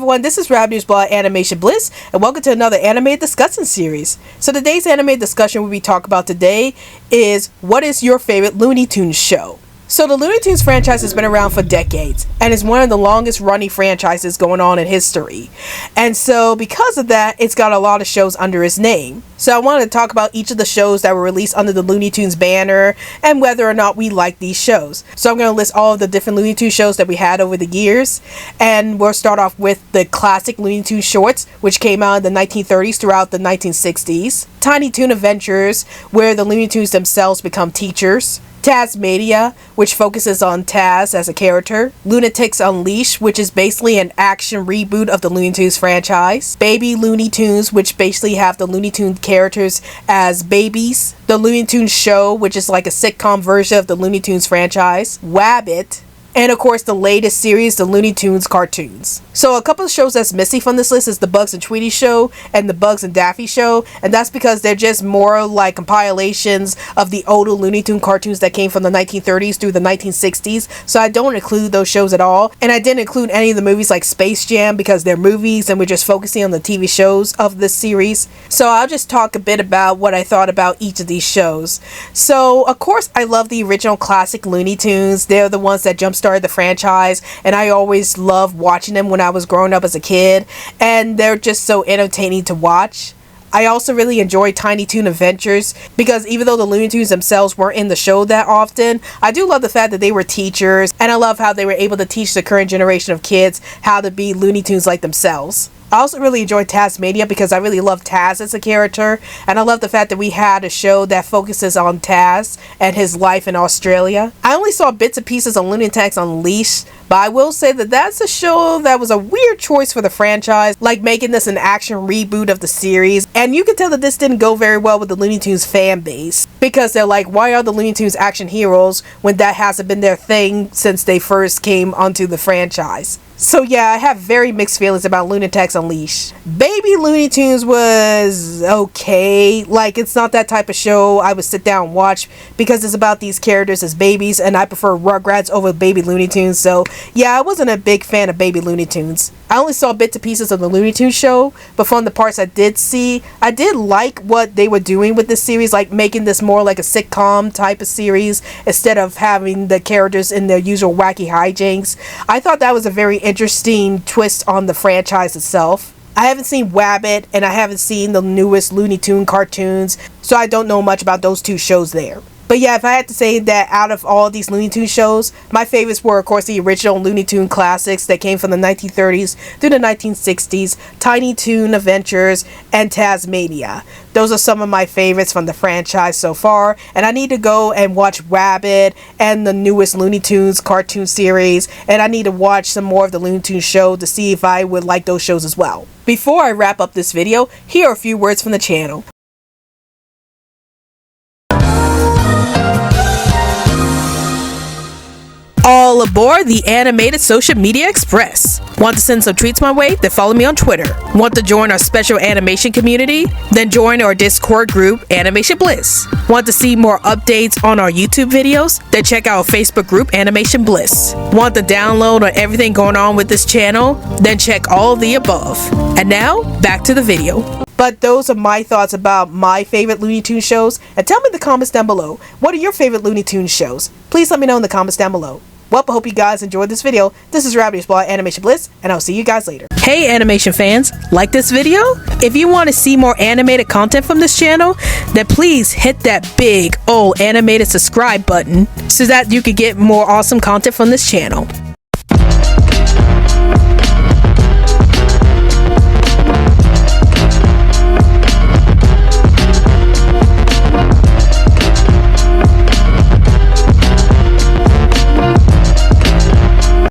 everyone, this is Rabbit's Blood Animation Bliss, and welcome to another anime discussion series. So today's anime discussion we talk about today is, what is your favorite Looney Tunes show? So the Looney Tunes franchise has been around for decades and is one of the longest running franchises going on in history. And so because of that, it's got a lot of shows under its name. So I wanted to talk about each of the shows that were released under the Looney Tunes banner and whether or not we like these shows. So I'm going to list all of the different Looney Tunes shows that we had over the years. And we'll start off with the classic Looney Tunes shorts, which came out in the 1930s throughout the 1960s. Tiny Toon Adventures, where the Looney Tunes themselves become teachers. Taz-Mania, which focuses on Taz as a character. Lunatics Unleashed, which is basically an action reboot of the Looney Tunes franchise. Baby Looney Tunes, which basically have the Looney Tunes characters as babies. The Looney Tunes Show, which is like a sitcom version of the Looney Tunes franchise. Wabbit. And of course the latest series, the Looney Tunes cartoons. So a couple of shows that's missing from this list is the Bugs and Tweety Show and the Bugs and Daffy Show. And that's because they're just more like compilations of the older Looney Tunes cartoons that came from the 1930s through the 1960s. So I don't include those shows at all. And I didn't include any of the movies like Space Jam because they're movies and we're just focusing on the TV shows of this series. So I'll just talk a bit about what I thought about each of these shows. So of course I love the original classic Looney Tunes. They're the ones that jumpstarted the franchise, and I always loved watching them when I was growing up as a kid, and they're just so entertaining to watch. I also really enjoy Tiny Toon Adventures because even though the Looney Tunes themselves weren't in the show that often, I do love the fact that they were teachers, and I love how they were able to teach the current generation of kids how to be Looney Tunes like themselves. I also really enjoyed Taz-Mania because I really love Taz as a character, and I love the fact that we had a show that focuses on Taz and his life in Australia. I only saw bits and pieces on Lunatics Unleashed, but I will say that that's a show that was a weird choice for the franchise, like making this an action reboot of the series. And you can tell that this didn't go very well with the Looney Tunes fan base, because they're like, why are the Looney Tunes action heroes when that hasn't been their thing since they first came onto the franchise? So yeah, I have very mixed feelings about Lunatics Unleashed. Baby Looney Tunes was okay. Like, it's not that type of show I would sit down and watch because it's about these characters as babies, and I prefer Rugrats over Baby Looney Tunes. So yeah, I wasn't a big fan of Baby Looney Tunes. I only saw bits and pieces of the Looney Tunes show, but from the parts I did see, I did like what they were doing with this series, like making this more like a sitcom type of series instead of having the characters in their usual wacky hijinks. I thought that was a very interesting twist on the franchise itself. I haven't seen Wabbit, and I haven't seen the newest Looney Tunes cartoons, so I don't know much about those two shows there. But yeah, if I had to say that out of all these Looney Tunes shows, my favorites were of course the original Looney Tunes classics that came from the 1930s through the 1960s, Tiny Toon Adventures, and Taz-Mania. Those are some of my favorites from the franchise so far, and I need to go and watch Wabbit and the newest Looney Tunes cartoon series, and I need to watch some more of the Looney Tunes show to see if I would like those shows as well. Before I wrap up this video, here are a few words from the channel. All aboard the Animated Social Media Express. Want to send some treats my way? Then follow me on Twitter. Want to join our special animation community? Then join our Discord group, Animation Bliss. Want to see more updates on our YouTube videos? Then check out our Facebook group, Animation Bliss. Want to download on everything going on with this channel? Then check all of the above. And now, back to the video. But those are my thoughts about my favorite Looney Tunes shows, and tell me in the comments down below, what are your favorite Looney Tunes shows? Please let me know in the comments down below. Well, I hope you guys enjoyed this video. This is Rabbit's Blood Animation Bliss, and I'll see you guys later. Hey animation fans, like this video? If you want to see more animated content from this channel, then please hit that big old animated subscribe button so that you can get more awesome content from this channel.